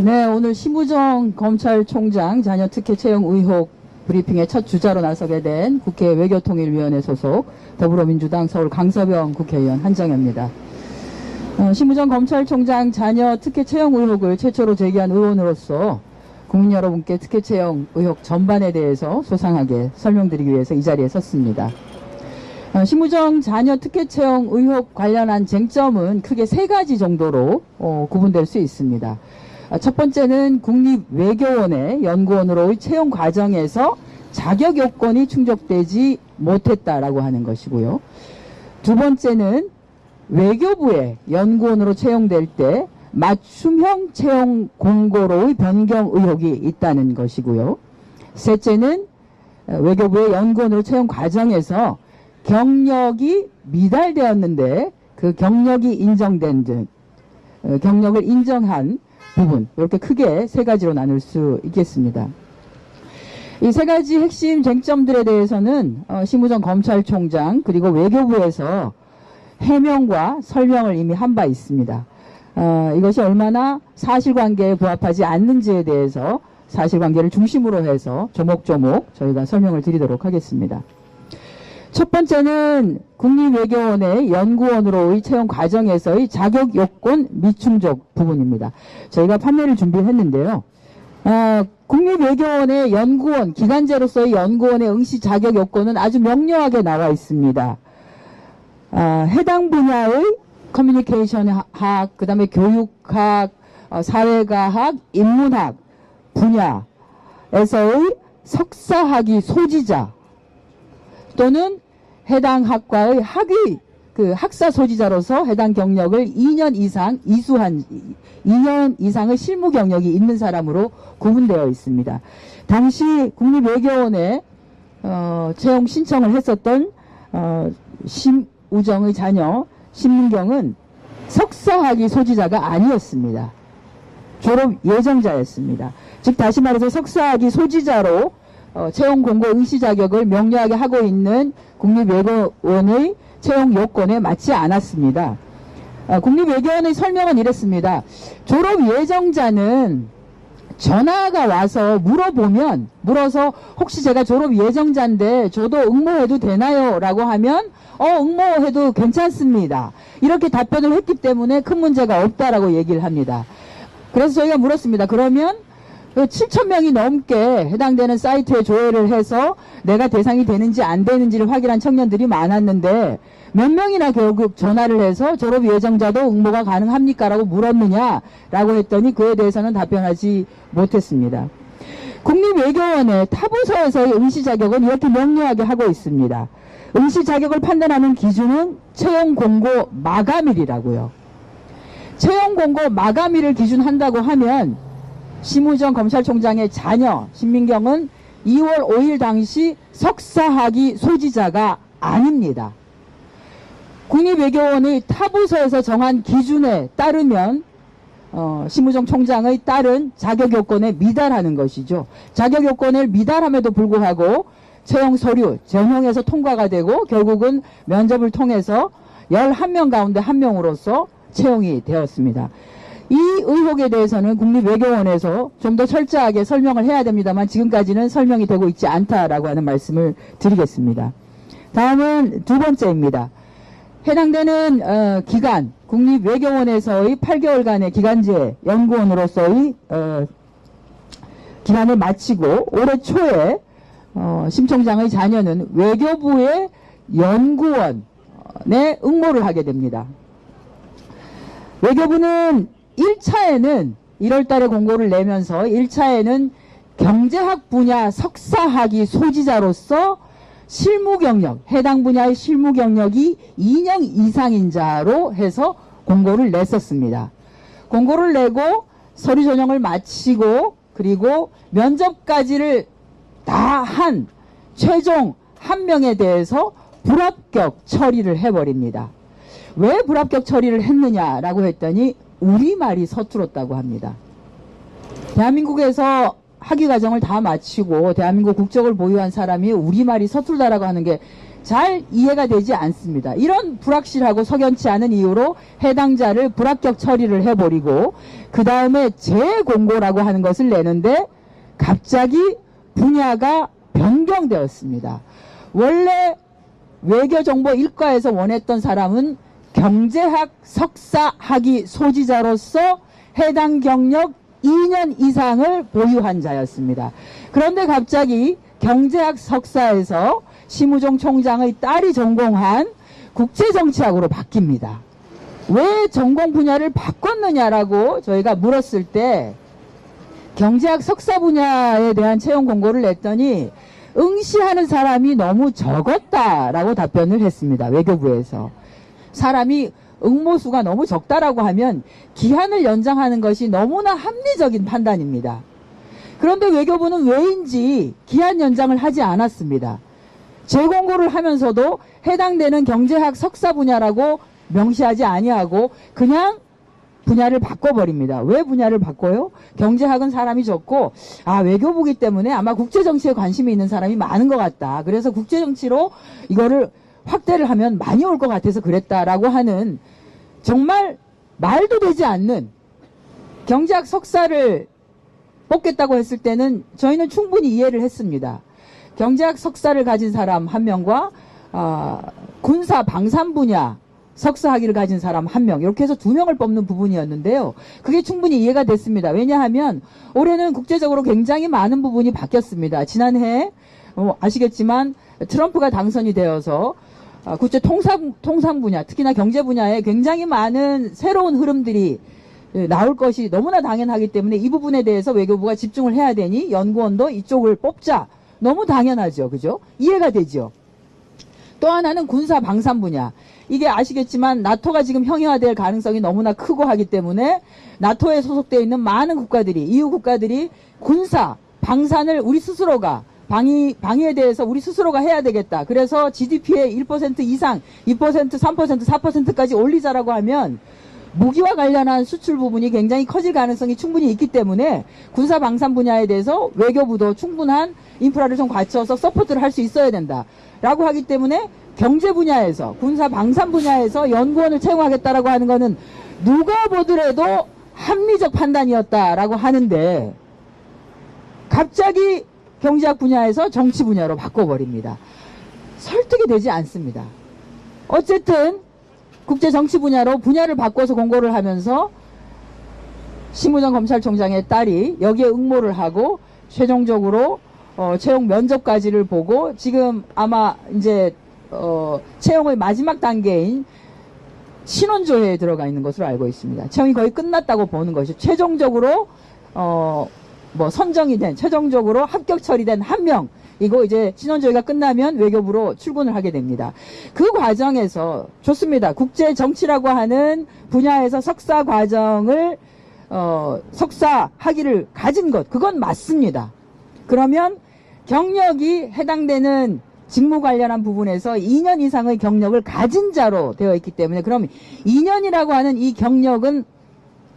네, 오늘 심우정 검찰총장 자녀 특혜 채용 의혹 브리핑의 첫 주자로 나서게 된 국회 외교통일위원회 소속 더불어민주당 서울 강서병 국회의원 한정혜입니다. 심우정 검찰총장 자녀 특혜 채용 의혹을 최초로 제기한 의원으로서 국민 여러분께 특혜 채용 의혹 전반에 대해서 소상하게 설명드리기 위해서 이 자리에 섰습니다. 심우정 자녀 특혜 채용 의혹 관련한 쟁점은 크게 세 가지 정도로 구분될 수 있습니다. 첫 번째는 국립외교원의 연구원으로의 채용 과정에서 자격 요건이 충족되지 못했다라고 하는 것이고요. 두 번째는 외교부의 연구원으로 채용될 때 맞춤형 채용 공고로의 변경 의혹이 있다는 것이고요. 셋째는 외교부의 연구원으로 채용 과정에서 경력이 미달되었는데 그 경력이 인정된 등 경력을 인정한 부분, 이렇게 크게 세 가지로 나눌 수 있겠습니다. 이 세 가지 핵심 쟁점들에 대해서는 심우정 검찰총장 그리고 외교부에서 해명과 설명을 이미 한 바 있습니다. 이것이 얼마나 사실관계에 부합하지 않는지에 대해서 사실관계를 중심으로 해서 조목조목 저희가 설명을 드리도록 하겠습니다. 첫 번째는 국립외교원의 연구원으로의 채용 과정에서의 자격 요건 미충족 부분입니다. 저희가 판례를 준비했는데요. 국립외교원의 연구원, 기간제로서의 연구원의 응시 자격 요건은 아주 명료하게 나와 있습니다. 해당 분야의 커뮤니케이션학, 그 다음에 교육학, 사회과학, 인문학 분야에서의 석사학위 소지자 또는 해당 학과의 학위, 학사 소지자로서 해당 경력을 2년 이상 이수한 2년 이상의 실무 경력이 있는 사람으로 구분되어 있습니다. 당시 국립외교원에 채용 신청을 했었던 심우정의 자녀 심문경은 석사학위 소지자가 아니었습니다. 졸업 예정자였습니다. 즉 다시 말해서 석사학위 소지자로 채용 공고 응시 자격을 명료하게 하고 있는 국립외교원의 채용 요건에 맞지 않았습니다. 국립외교원의 설명은 이랬습니다. 졸업 예정자는 전화가 와서 물어서 혹시 제가 졸업 예정자인데 저도 응모해도 되나요? 라고 하면 응모해도 괜찮습니다. 이렇게 답변을 했기 때문에 큰 문제가 없다라고 얘기를 합니다. 그래서 저희가 물었습니다. 그러면 7,000명이 넘게 해당되는 사이트에 조회를 해서 내가 대상이 되는지 안 되는지를 확인한 청년들이 많았는데 몇 명이나 결국 전화를 해서 졸업 예정자도 응모가 가능합니까? 라고 물었느냐라고 했더니 그에 대해서는 답변하지 못했습니다. 국립외교원의 타부서에서의 응시 자격은 이렇게 명료하게 하고 있습니다. 응시 자격을 판단하는 기준은 채용 공고 마감일이라고요. 채용 공고 마감일을 기준한다고 하면 심우정 검찰총장의 자녀 심민경은 2월 5일 당시 석사학위 소지자가 아닙니다. 국립외교원의 타부서에서 정한 기준에 따르면 심우정 총장의 딸은 자격요건에 미달하는 것이죠. 자격요건을 미달함에도 불구하고 채용 서류 전형에서 통과가 되고 결국은 면접을 통해서 11명 가운데 1명으로서 채용이 되었습니다. 이 의혹에 대해서는 국립외교원에서 좀 더 철저하게 설명을 해야 됩니다만 지금까지는 설명이 되고 있지 않다라고 하는 말씀을 드리겠습니다. 다음은 두 번째입니다. 해당되는 기간, 국립외교원에서의 8개월간의 기간제 연구원으로서의 기간을 마치고 올해 초에 심 총장의 자녀는 외교부의 연구원에 응모를 하게 됩니다. 외교부는 1차에는 1월 달에 공고를 내면서 1차에는 경제학 분야 석사학위 소지자로서 실무 경력, 해당 분야의 실무 경력이 2년 이상인 자로 해서 공고를 냈었습니다. 공고를 내고 서류 전형을 마치고 그리고 면접까지를 다 한 최종 1명에 대해서 불합격 처리를 해버립니다. 왜 불합격 처리를 했느냐라고 했더니 우리말이 서툴었다고 합니다. 대한민국에서 학위 과정을 다 마치고 대한민국 국적을 보유한 사람이 우리말이 서툴다라고 하는 게 잘 이해가 되지 않습니다. 이런 불확실하고 석연치 않은 이유로 해당자를 불합격 처리를 해버리고 그 다음에 재공고라고 하는 것을 내는데 갑자기 분야가 변경되었습니다. 원래 외교정보 1과에서 원했던 사람은 경제학 석사 학위 소지자로서 해당 경력 2년 이상을 보유한 자였습니다. 그런데 갑자기 경제학 석사에서 심우종 총장의 딸이 전공한 국제정치학으로 바뀝니다. 왜 전공 분야를 바꿨느냐라고 저희가 물었을 때 경제학 석사 분야에 대한 채용 공고를 냈더니 응시하는 사람이 너무 적었다라고 답변을 했습니다. 외교부에서. 사람이 응모수가 너무 적다라고 하면 기한을 연장하는 것이 너무나 합리적인 판단입니다. 그런데 외교부는 왜인지 기한 연장을 하지 않았습니다. 재공고를 하면서도 해당되는 경제학 석사 분야라고 명시하지 아니하고 그냥 분야를 바꿔버립니다. 왜 분야를 바꿔요? 경제학은 사람이 적고 외교부기 때문에 아마 국제정치에 관심이 있는 사람이 많은 것 같다. 그래서 국제정치로 이거를 확대를 하면 많이 올 것 같아서 그랬다라고 하는 정말 말도 되지 않는 경제학 석사를 뽑겠다고 했을 때는 저희는 충분히 이해를 했습니다. 경제학 석사를 가진 사람 1명과 군사 방산 분야 석사 학위를 가진 사람 1명 이렇게 해서 2명을 뽑는 부분이었는데요. 그게 충분히 이해가 됐습니다. 왜냐하면 올해는 국제적으로 굉장히 많은 부분이 바뀌었습니다. 지난해 아시겠지만 트럼프가 당선이 되어서 국제 통상 분야 특히나 경제 분야에 굉장히 많은 새로운 흐름들이 나올 것이 너무나 당연하기 때문에 이 부분에 대해서 외교부가 집중을 해야 되니 연구원도 이쪽을 뽑자. 너무 당연하죠. 그죠? 이해가 되죠. 또 하나는 군사 방산 분야. 이게 아시겠지만 나토가 지금 형해화될 가능성이 너무나 크고 하기 때문에 나토에 소속되어 있는 많은 국가들이 EU 국가들이 군사 방산을 우리 스스로가 방위에 대해서 우리 스스로가 해야 되겠다. 그래서 GDP의 1% 이상 2%, 3%, 4%까지 올리자라고 하면 무기와 관련한 수출 부분이 굉장히 커질 가능성이 충분히 있기 때문에 군사 방산 분야에 대해서 외교부도 충분한 인프라를 좀 갖춰서 서포트를 할 수 있어야 된다. 라고 하기 때문에 경제 분야에서 군사 방산 분야에서 연구원을 채용하겠다라고 하는 거는 누가 보더라도 합리적 판단이었다라고 하는데 갑자기 경제학 분야에서 정치 분야로 바꿔버립니다. 설득이 되지 않습니다. 어쨌든 국제정치 분야로 분야를 바꿔서 공고를 하면서 심우정 검찰총장의 딸이 여기에 응모를 하고 최종적으로 채용 면접까지를 보고 지금 아마 이제 채용의 마지막 단계인 신원조회에 들어가 있는 것으로 알고 있습니다. 채용이 거의 끝났다고 보는 것이 최종적으로 선정이 된 최종적으로 합격 처리된 1명 이거 이제 신원조회가 끝나면 외교부로 출근을 하게 됩니다. 그 과정에서 좋습니다. 국제 정치라고 하는 분야에서 석사 과정을 석사 학위를 가진 것 그건 맞습니다. 그러면 경력이 해당되는 직무 관련한 부분에서 2년 이상의 경력을 가진 자로 되어 있기 때문에 그럼 2년이라고 하는 이 경력은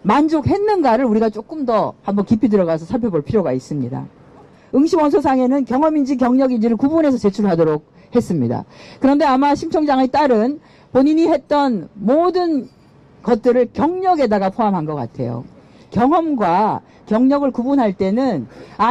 만족했는가를 우리가 조금 더 한번 깊이 들어가서 살펴볼 필요가 있습니다. 응시원서상에는 경험인지 경력인지를 구분해서 제출하도록 했습니다. 그런데 아마 심 총장의 딸은 본인이 했던 모든 것들을 경력에다가 포함한 것 같아요. 경험과 경력을 구분할 때는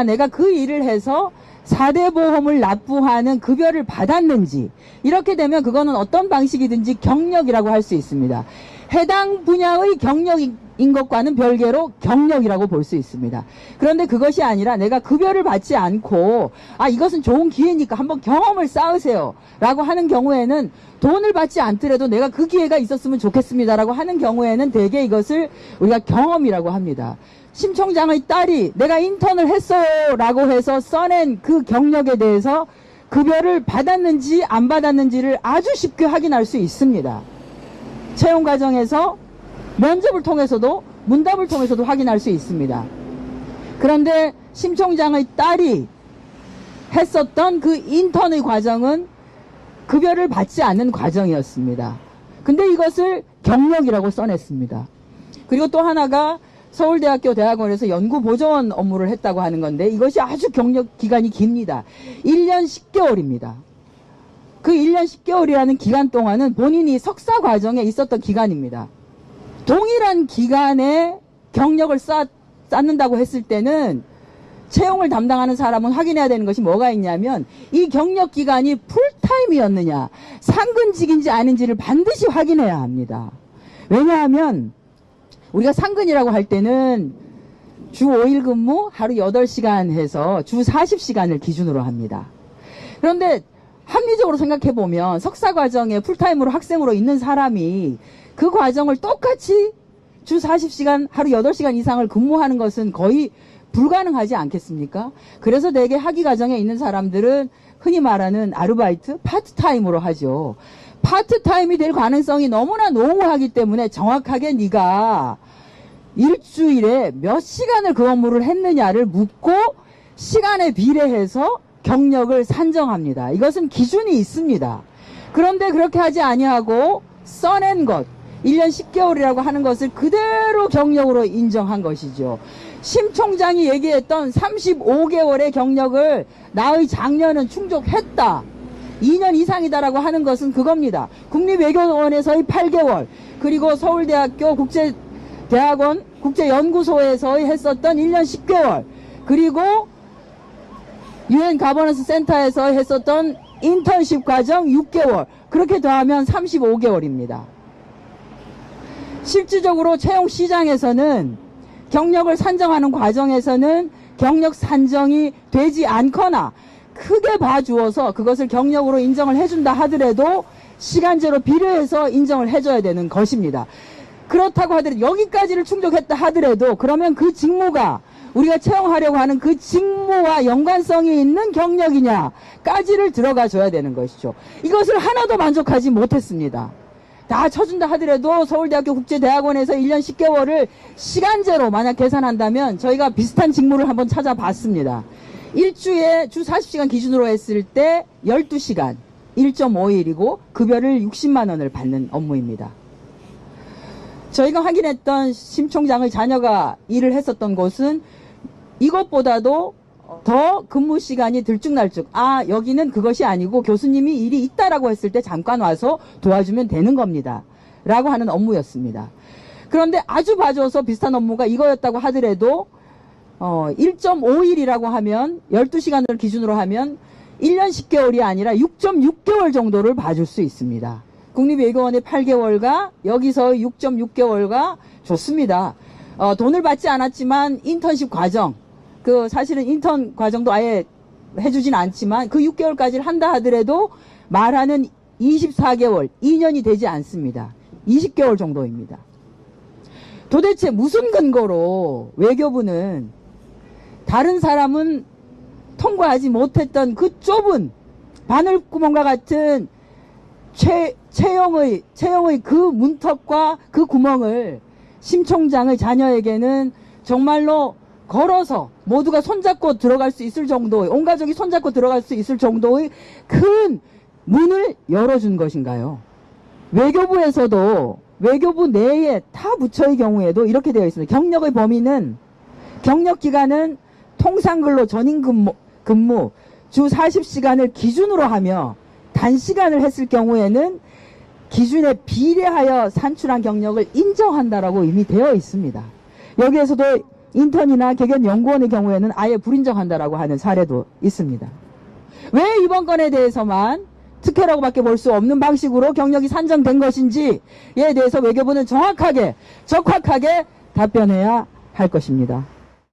내가 그 일을 해서 4대 보험을 납부하는 급여를 받았는지 이렇게 되면 그거는 어떤 방식이든지 경력이라고 할 수 있습니다. 해당 분야의 경력인 것과는 별개로 경력이라고 볼 수 있습니다. 그런데 그것이 아니라 내가 급여를 받지 않고 이것은 좋은 기회니까 한번 경험을 쌓으세요 라고 하는 경우에는 돈을 받지 않더라도 내가 그 기회가 있었으면 좋겠습니다 라고 하는 경우에는 대개 이것을 우리가 경험이라고 합니다. 심 총장의 딸이 내가 인턴을 했어요 라고 해서 써낸 그 경력에 대해서 급여를 받았는지 안 받았는지를 아주 쉽게 확인할 수 있습니다. 채용 과정에서 면접을 통해서도 문답을 통해서도 확인할 수 있습니다. 그런데 심 총장의 딸이 했었던 그 인턴의 과정은 급여를 받지 않는 과정이었습니다. 근데 이것을 경력이라고 써냈습니다. 그리고 또 하나가 서울대학교 대학원에서 연구보조원 업무를 했다고 하는 건데 이것이 아주 경력 기간이 깁니다. 1년 10개월입니다. 그 1년 10개월이라는 기간 동안은 본인이 석사 과정에 있었던 기간입니다. 동일한 기간에 경력을 쌓는다고 했을 때는 채용을 담당하는 사람은 확인해야 되는 것이 뭐가 있냐면 이 경력 기간이 풀타임이었느냐 상근직인지 아닌지를 반드시 확인해야 합니다. 왜냐하면 우리가 상근이라고 할 때는 주 5일 근무 하루 8시간 해서 주 40시간을 기준으로 합니다. 그런데 합리적으로 생각해 보면 석사 과정에 풀타임으로 학생으로 있는 사람이 그 과정을 똑같이 주 40시간 하루 8시간 이상을 근무하는 것은 거의 불가능하지 않겠습니까? 그래서 대개 학위 과정에 있는 사람들은 흔히 말하는 아르바이트, 파트타임으로 하죠. 파트타임이 될 가능성이 너무나 농후하기 때문에 정확하게 네가 일주일에 몇 시간을 그 업무를 했느냐를 묻고 시간에 비례해서 경력을 산정합니다. 이것은 기준이 있습니다. 그런데 그렇게 하지 아니하고 써낸 것, 1년 10개월이라고 하는 것을 그대로 경력으로 인정한 것이죠. 심 총장이 얘기했던 35개월의 경력을 나의 장년은 충족했다. 2년 이상이다라고 하는 것은 그겁니다. 국립외교원에서의 8개월, 그리고 서울대학교 국제대학원 국제연구소에서의 했었던 1년 10개월, 그리고 UN 가버넌스 센터에서 했었던 인턴십 과정 6개월, 그렇게 더하면 35개월입니다. 실질적으로 채용 시장에서는 경력을 산정하는 과정에서는 경력 산정이 되지 않거나 크게 봐주어서 그것을 경력으로 인정을 해준다 하더라도 시간제로 비례해서 인정을 해줘야 되는 것입니다. 그렇다고 하더라도 여기까지를 충족했다 하더라도 그러면 그 직무가 우리가 채용하려고 하는 그 직무와 연관성이 있는 경력이냐까지를 들어가 줘야 되는 것이죠. 이것을 하나도 만족하지 못했습니다. 다 쳐준다 하더라도 서울대학교 국제대학원에서 1년 10개월을 시간제로 만약 계산한다면 저희가 비슷한 직무를 한번 찾아봤습니다. 일주에 주 40시간 기준으로 했을 때 12시간 1.5일이고 급여를 60만 원을 받는 업무입니다. 저희가 확인했던 심 총장의 자녀가 일을 했었던 곳은 이것보다도 더 근무 시간이 들쭉날쭉, 여기는 그것이 아니고 교수님이 일이 있다라고 했을 때 잠깐 와서 도와주면 되는 겁니다 라고 하는 업무였습니다. 그런데 아주 봐줘서 비슷한 업무가 이거였다고 하더라도 1.5일이라고 하면 12시간을 기준으로 하면 1년 10개월이 아니라 6.6개월 정도를 봐줄 수 있습니다. 국립외교원의 8개월과 여기서의 6.6개월과 좋습니다. 돈을 받지 않았지만 인턴십 과정, 사실은 인턴 과정도 아예 해주진 않지만 그 6개월까지를 한다 하더라도 말하는 24개월, 2년이 되지 않습니다. 20개월 정도입니다. 도대체 무슨 근거로 외교부는 다른 사람은 통과하지 못했던 그 좁은 바늘구멍과 같은 채용의 그 문턱과 그 구멍을 심 총장의 자녀에게는 정말로 걸어서 모두가 손잡고 들어갈 수 있을 정도의, 온 가족이 손잡고 들어갈 수 있을 정도의 큰 문을 열어준 것인가요? 외교부에서도 외교부 내에 타 부처의 경우에도 이렇게 되어 있습니다. 경력의 범위는 경력기간은 통상근로 전인 근무 주 40시간을 기준으로 하며 단시간을 했을 경우에는 기준에 비례하여 산출한 경력을 인정한다라고 이미 되어 있습니다. 여기에서도 인턴이나 개견연구원의 경우에는 아예 불인정한다라고 하는 사례도 있습니다. 왜 이번 건에 대해서만 특혜라고밖에 볼 수 없는 방식으로 경력이 산정된 것인지에 대해서 외교부는 정확하게 적확하게 답변해야 할 것입니다.